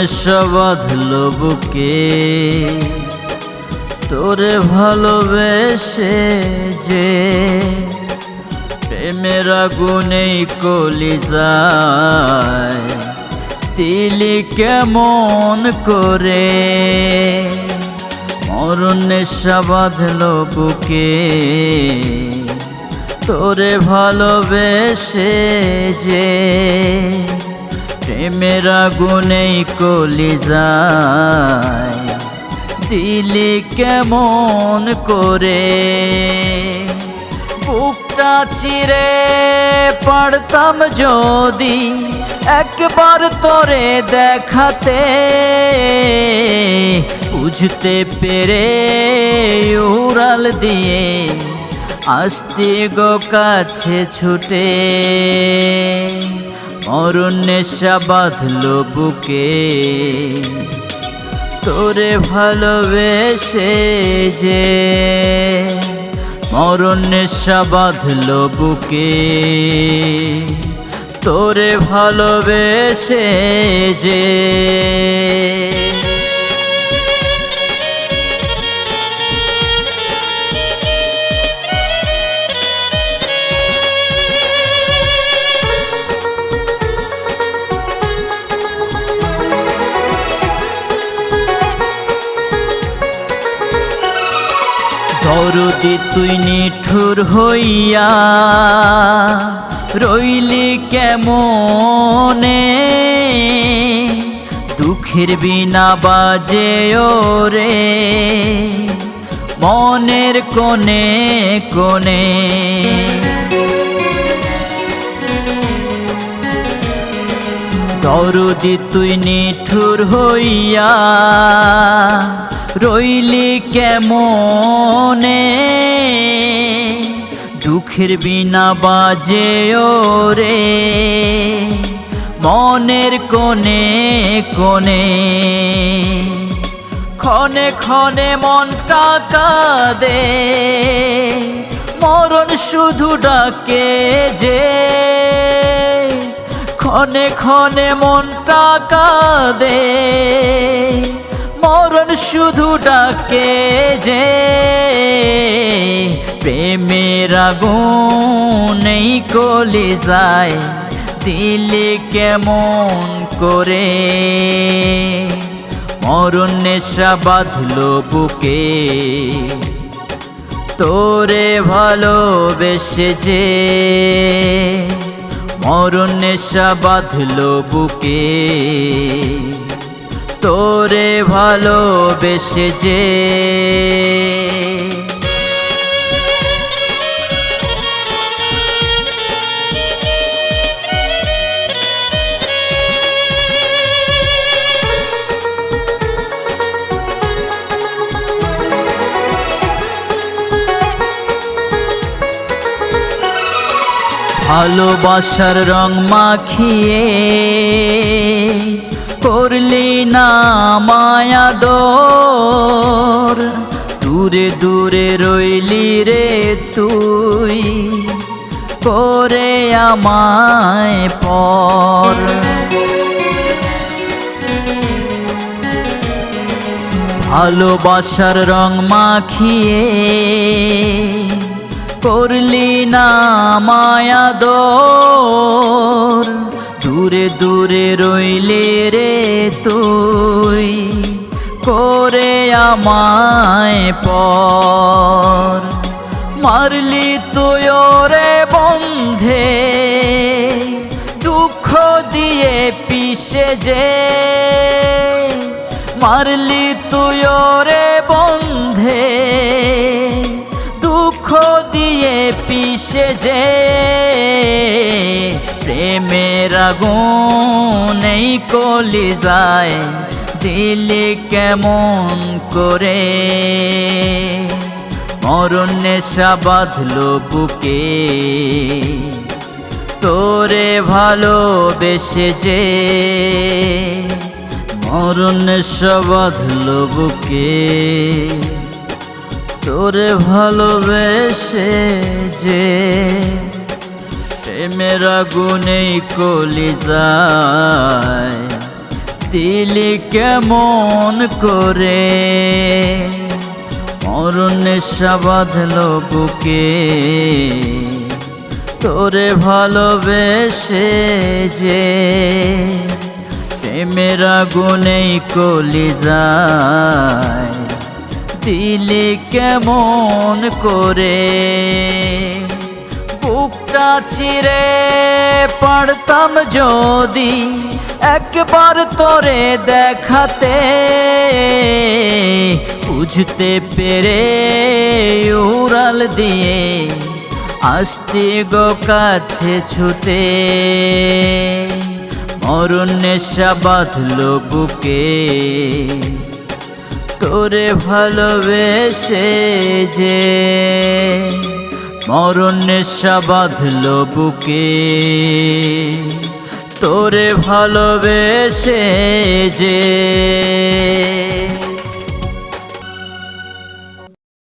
নেশা বাঁধলো বুকে তোরে ভালোবেসে যে প্রেমের আগুনেই কলিজায় তিলি কেমন করে মরণ নেশা বাঁধলো বুকে তোরে ভালোবেসে যে প্রেমের আগুনেই কলিজায় দিলি কেমন করে বুকটা চিরে পারতাম যদি একবার তোরে দেখাতে বুঝতে পেরে উড়াল দিয়ে আসতে গো কাছে ছুটে মরণ নেশা বাঁধলো বুকে তোরে ভালোবেসে যে মরণ নেশা বাঁধলো বুকে তোরে ভালোবেসে যে দরদি তুই নিঠুর হইয়া রইলি কেমনে দুঃখের বিনা বাজে ওরে মনের কোণে কোণে দরদি তুই নিঠুর হইয়া রইলি কেমনে দুঃখের বিনা বাজে ওরে মনের কোণে কোণে ক্ষণে ক্ষণে মনটা কাঁদে মরণ শুধু ডাকে যে ক্ষণে ক্ষণে মনটা কাঁদে মরণ শুধু ডাকে যে প্রেমের আগুনেই কলিজায় দিলি কেমন করে মরণ নেশা বাঁধলো বুকে তোরে ভালোবেসে যে মরণ নেশা বাঁধলো বুকে তোরে ভালোবেসে যে ভালোবাসার রং মাখিয়ে করলি না মায়া দোর দূরে দূরে রইলি রে তুই করে আমায় পর ভালোবাসার রং মাখিয়ে করলি না মায়া দোর দূরে দূরে রইলে রে তুই করে আমায় পর মারলি তুই ওরে বন্ধে দুঃখ দিয়ে পিষে যে মারলি তুই ওরে বন্ধে দুঃখ দিয়ে পিষে যে প্রেমের আগুনেই কলিজায় দিলি কেমন করে মরণ নেশা বাঁধলো বুকে তোরে ভালোবেসে যে মরণ নেশা বাঁধলো বুকে তোরে ভালোবেসে যে প্রেমের আগুনেই কলিজায় দিলি কেমন করে, মরণ নেশা বাঁধলো বুকে, তোরে ভালোবেসে যে প্রেমের আগুনেই কলিজায় দিলি কেমন করে। বুকটা চিরে পারতাম যদি একবার তোরে দেখাতে, বুঝতে পেরে উড়াল দিয়ে আসতে গো কাছে ছুটে। মরণ নেশা বাঁধলো বুকে, তোরে ভালোবেসে যে মরণ নেশা বাঁধলো বুকে, তোরে ভালোবেসে যে।